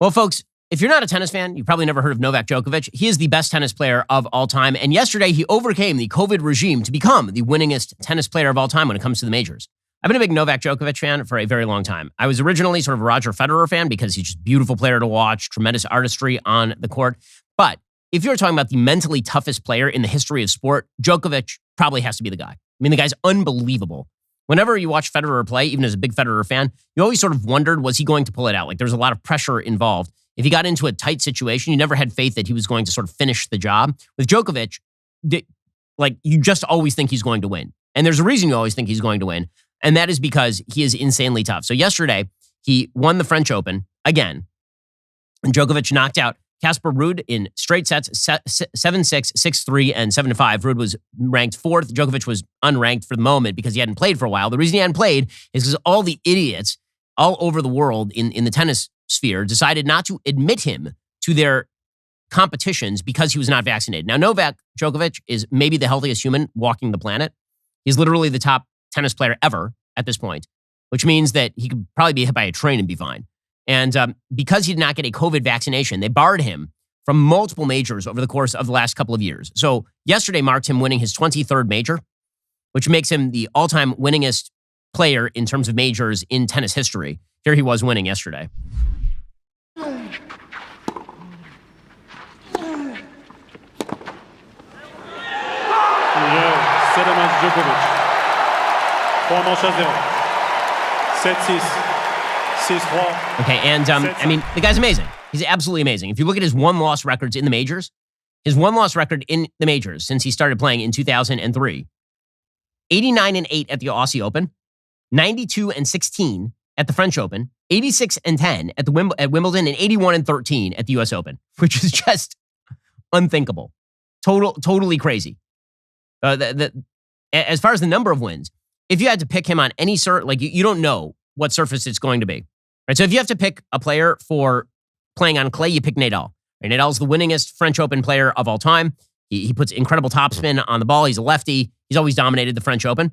Well, folks, if you're not a tennis fan, you've probably never heard of Novak Djokovic. He is the best tennis player of all time. And yesterday, he overcame the COVID regime to become the winningest tennis player of all time when it comes to the majors. I've been a big Novak Djokovic fan for a very long time. I was originally sort of a Roger Federer fan because he's just a beautiful player to watch, tremendous artistry on the court. But if you're talking about the mentally toughest player in the history of sport, Djokovic probably has to be the guy. I mean, the guy's unbelievable. Whenever you watch Federer play, even as a big Federer fan, you always sort of wondered, was he going to pull it out? Like, there was a lot of pressure involved. If he got into a tight situation, you never had faith that he was going to sort of finish the job. With Djokovic, like, you just always think he's going to win. And there's a reason you always think he's going to win, and that is because he is insanely tough. So yesterday, he won the French Open again, and Djokovic knocked out Casper Ruud in straight sets, 7-6, 6-3, and 7-5. Ruud was ranked fourth. Djokovic was unranked for the moment because he hadn't played for a while. The reason he hadn't played is because all the idiots all over the world in the tennis sphere decided not to admit him to their competitions because he was not vaccinated. Now, Novak Djokovic is maybe the healthiest human walking the planet. He's literally the top tennis player ever at this point, which means that he could probably be hit by a train and be fine. And because he did not get a COVID vaccination, they barred him from multiple majors over the course of the last couple of years. So yesterday marked him winning his 23rd major, which makes him the all-time winningest player in terms of majors in tennis history. Here he was winning yesterday. Djokovic. 3 manches à 0. 7-6. 6-3. Okay, and I mean, the guy's amazing. He's absolutely amazing. If you look at his one-loss records in the majors, his one-loss record in the majors since he started playing in 2003, 89-8 at the Aussie Open, 92-16 at the French Open, 86-10 at Wimbledon, and 81-13 at the U.S. Open, which is just unthinkable. Totally crazy. As far as the number of wins, if you had to pick him on any you don't know what surface it's going to be. Right? So if you have to pick a player for playing on clay, you pick Nadal. Right? Nadal's the winningest French Open player of all time. He puts incredible topspin on the ball. He's a lefty. He's always dominated the French Open.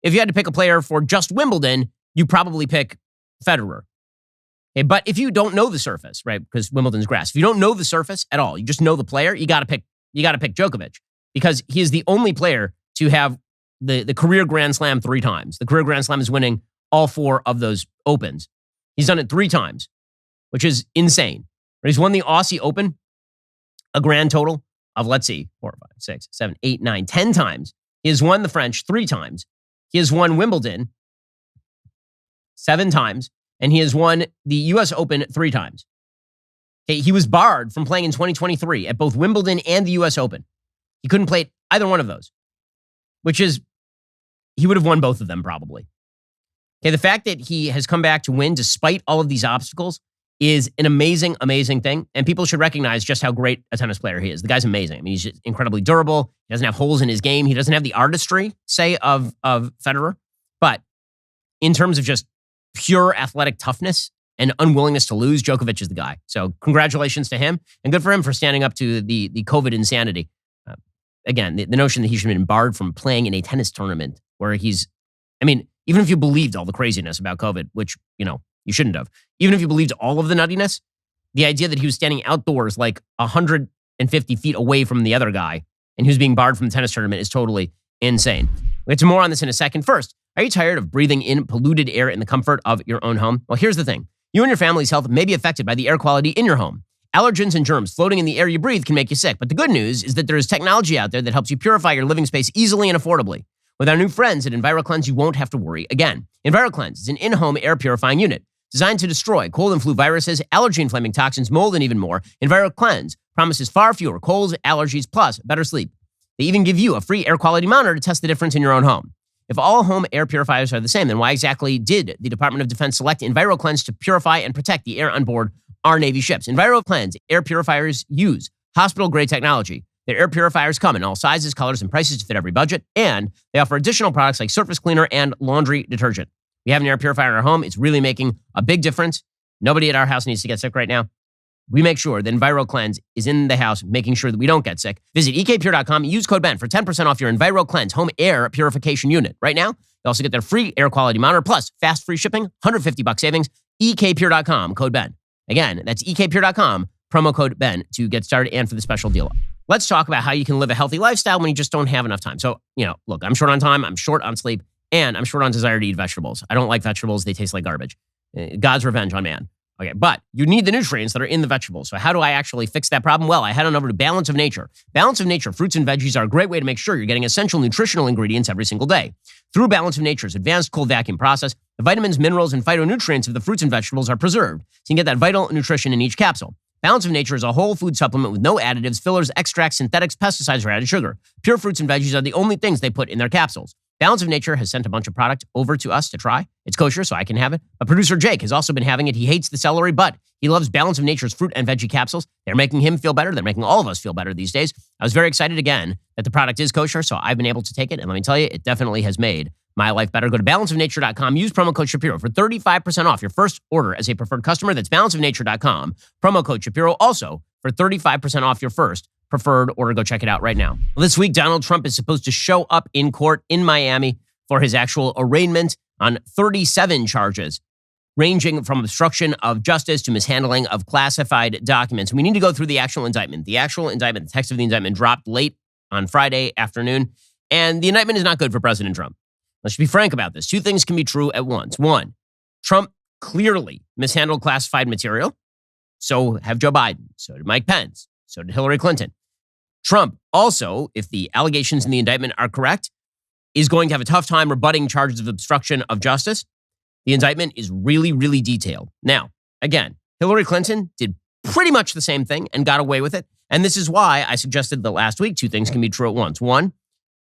If you had to pick a player for just Wimbledon, you probably pick Federer. Okay, but if you don't know the surface, right, because Wimbledon's grass, if you don't know the surface at all, you just know the player, you got to pick Djokovic because he is the only player to have the career Grand Slam 3 times. The career Grand Slam is winning all 4 of those Opens. He's done it 3 times, which is insane. He's won the Aussie Open a grand total of, 4, 5, 6, 7, 8, 9, 10 times. He has won the French 3 times. He has won Wimbledon 7 times, and he has won the U.S. Open 3 times. Okay, he was barred from playing in 2023 at both Wimbledon and the U.S. Open. He couldn't play at either one of those, which is, he would have won both of them probably. Okay, the fact that he has come back to win despite all of these obstacles is an amazing, amazing thing, and people should recognize just how great a tennis player he is. The guy's amazing. I mean, he's just incredibly durable. He doesn't have holes in his game. He doesn't have the artistry, say, of Federer, but in terms of just pure athletic toughness and unwillingness to lose, Djokovic is the guy. So congratulations to him, and good for him for standing up to the COVID insanity. Again, the notion that he should have been barred from playing in a tennis tournament where even if you believed all the craziness about COVID, which, you shouldn't have, even if you believed all of the nuttiness, the idea that he was standing outdoors like 150 feet away from the other guy and he was being barred from the tennis tournament is totally insane. We'll get to more on this in a second. First, are you tired of breathing in polluted air in the comfort of your own home? Well, here's the thing. You and your family's health may be affected by the air quality in your home. Allergens and germs floating in the air you breathe can make you sick. But the good news is that there is technology out there that helps you purify your living space easily and affordably. With our new friends at EnviroCleanse, you won't have to worry again. EnviroCleanse is an in-home air purifying unit designed to destroy cold and flu viruses, allergy-inflaming toxins, mold, and even more. EnviroCleanse promises far fewer colds, allergies, plus better sleep. They even give you a free air quality monitor to test the difference in your own home. If all home air purifiers are the same, then why exactly did the Department of Defense select EnviroCleanse to purify and protect the air on board our Navy ships? EnviroCleanse air purifiers use hospital-grade technology. Their air purifiers come in all sizes, colors, and prices to fit every budget, and they offer additional products like surface cleaner and laundry detergent. We have an air purifier in our home. It's really making a big difference. Nobody at our house needs to get sick right now. We make sure that EnviroCleanse is in the house, making sure that we don't get sick. Visit ekpure.com and use code BEN for 10% off your EnviroCleanse home air purification unit. Right now, you also get their free air quality monitor plus fast free shipping, $150 savings, ekpure.com, code BEN. Again, that's ekpure.com, promo code Ben to get started and for the special deal. Let's talk about how you can live a healthy lifestyle when you just don't have enough time. So, look, I'm short on time, I'm short on sleep, and I'm short on desire to eat vegetables. I don't like vegetables. They taste like garbage. God's revenge on man. Okay, but you need the nutrients that are in the vegetables. So how do I actually fix that problem? Well, I head on over to Balance of Nature. Balance of Nature fruits and veggies are a great way to make sure you're getting essential nutritional ingredients every single day. Through Balance of Nature's advanced cold vacuum process, the vitamins, minerals, and phytonutrients of the fruits and vegetables are preserved, so you can get that vital nutrition in each capsule. Balance of Nature is a whole food supplement with no additives, fillers, extracts, synthetics, pesticides, or added sugar. Pure fruits and veggies are the only things they put in their capsules. Balance of Nature has sent a bunch of product over to us to try. It's kosher, so I can have it. But producer Jake has also been having it. He hates the celery, but he loves Balance of Nature's fruit and veggie capsules. They're making him feel better. They're making all of us feel better these days. I was very excited again that the product is kosher, so I've been able to take it. And let me tell you, it definitely has made my life better. Go to balanceofnature.com. Use promo code Shapiro for 35% off your first order as a preferred customer. That's balanceofnature.com. Promo code Shapiro also for 35% off your first preferred order. Go check it out right now. Well, this week, Donald Trump is supposed to show up in court in Miami for his actual arraignment on 37 charges, ranging from obstruction of justice to mishandling of classified documents. We need to go through the actual indictment. The actual indictment, the text of the indictment dropped late on Friday afternoon, and the indictment is not good for President Trump. Let's be frank about this. Two things can be true at once. One, Trump clearly mishandled classified material. So have Joe Biden. So did Mike Pence. So did Hillary Clinton. Trump also, if the allegations in the indictment are correct, is going to have a tough time rebutting charges of obstruction of justice. The indictment is really, really detailed. Now, again, Hillary Clinton did pretty much the same thing and got away with it. And this is why I suggested that last week two things can be true at once. One,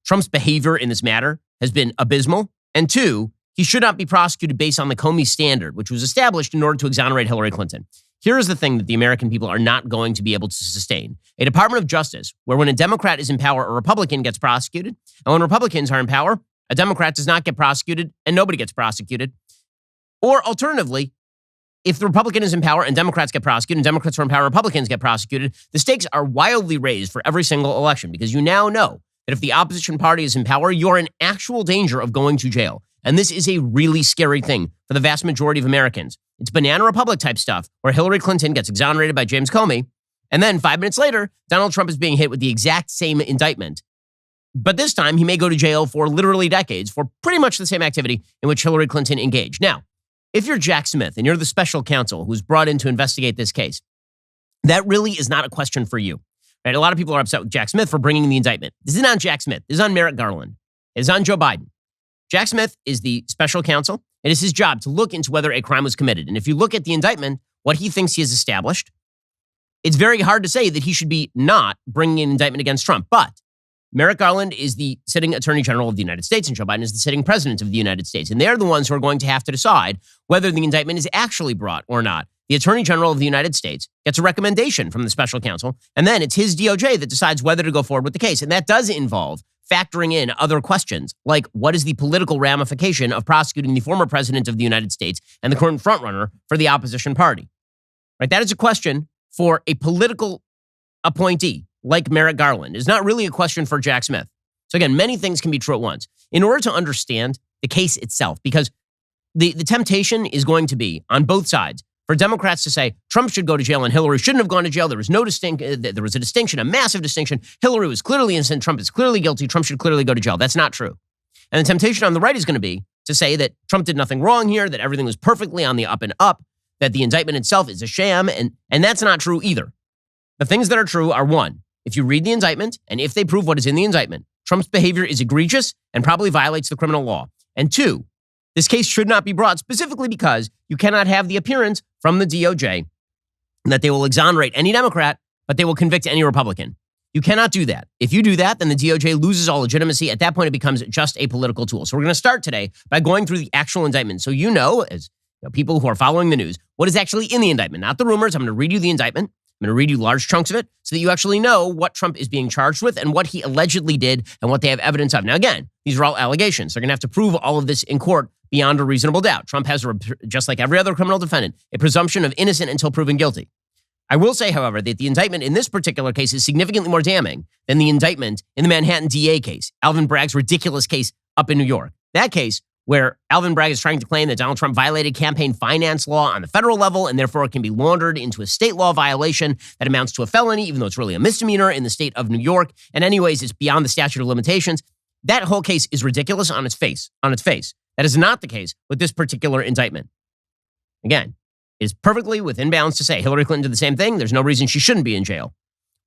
Trump's behavior in this matter has been abysmal. And two, he should not be prosecuted based on the Comey standard, which was established in order to exonerate Hillary Clinton. Here is the thing that the American people are not going to be able to sustain. A Department of Justice where when a Democrat is in power, a Republican gets prosecuted. And when Republicans are in power, a Democrat does not get prosecuted and nobody gets prosecuted. Or alternatively, if the Republican is in power and Democrats get prosecuted and Democrats are in power, Republicans get prosecuted, the stakes are wildly raised for every single election because you now know that if the opposition party is in power, you're in actual danger of going to jail. And this is a really scary thing for the vast majority of Americans. It's banana republic type stuff where Hillary Clinton gets exonerated by James Comey. And then 5 minutes later, Donald Trump is being hit with the exact same indictment. But this time he may go to jail for literally decades for pretty much the same activity in which Hillary Clinton engaged. Now, if you're Jack Smith and you're the special counsel who's brought in to investigate this case, that really is not a question for you. Right? A lot of people are upset with Jack Smith for bringing the indictment. This is not Jack Smith. This is on Merrick Garland. It is on Joe Biden. Jack Smith is the special counsel. It is his job to look into whether a crime was committed. And if you look at the indictment, what he thinks he has established, it's very hard to say that he should be not bringing an indictment against Trump. But Merrick Garland is the sitting Attorney General of the United States, and Joe Biden is the sitting President of the United States. And they're the ones who are going to have to decide whether the indictment is actually brought or not. The Attorney General of the United States gets a recommendation from the special counsel, and then it's his DOJ that decides whether to go forward with the case. And that does involve factoring in other questions, like what is the political ramification of prosecuting the former president of the United States and the current frontrunner for the opposition party? Right? That is a question for a political appointee like Merrick Garland. It's not really a question for Jack Smith. So again, many things can be true at once. In order to understand the case itself, because the temptation is going to be on both sides for Democrats to say Trump should go to jail and Hillary shouldn't have gone to jail. There was there was a distinction, a massive distinction. Hillary was clearly innocent. Trump is clearly guilty. Trump should clearly go to jail. That's not true. And the temptation on the right is going to be to say that Trump did nothing wrong here, that everything was perfectly on the up and up, that the indictment itself is a sham. And that's not true either. The things that are true are, one, if you read the indictment and if they prove what is in the indictment, Trump's behavior is egregious and probably violates the criminal law. And two, this case should not be brought specifically because you cannot have the appearance from the DOJ that they will exonerate any Democrat, but they will convict any Republican. You cannot do that. If you do that, then the DOJ loses all legitimacy. At that point, it becomes just a political tool. So we're going to start today by going through the actual indictment. So you know, as people who are following the news, what is actually in the indictment, not the rumors. I'm going to read you the indictment. I'm going to read you large chunks of it so that you actually know what Trump is being charged with and what he allegedly did and what they have evidence of. Now, again, these are all allegations. They're going to have to prove all of this in court beyond a reasonable doubt. Trump has, just like every other criminal defendant, a presumption of innocent until proven guilty. I will say, however, that the indictment in this particular case is significantly more damning than the indictment in the Manhattan DA case, Alvin Bragg's ridiculous case up in New York. That case where Alvin Bragg is trying to claim that Donald Trump violated campaign finance law on the federal level, and therefore it can be laundered into a state law violation that amounts to a felony, even though it's really a misdemeanor in the state of New York. And anyways, it's beyond the statute of limitations. That whole case is ridiculous on its face. That is not the case with this particular indictment. Again, it is perfectly within bounds to say Hillary Clinton did the same thing. There's no reason she shouldn't be in jail.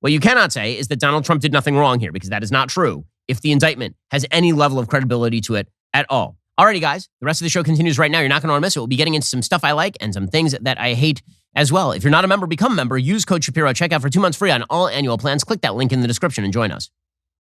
What you cannot say is that Donald Trump did nothing wrong here, because that is not true if the indictment has any level of credibility to it at all. Alrighty, guys, the rest of the show continues right now. You're not going to want to miss it. We'll be getting into some stuff I like and some things that I hate as well. If you're not a member, become a member. Use code Shapiro at checkout for 2 months free on all annual plans. Click that link in the description and join us.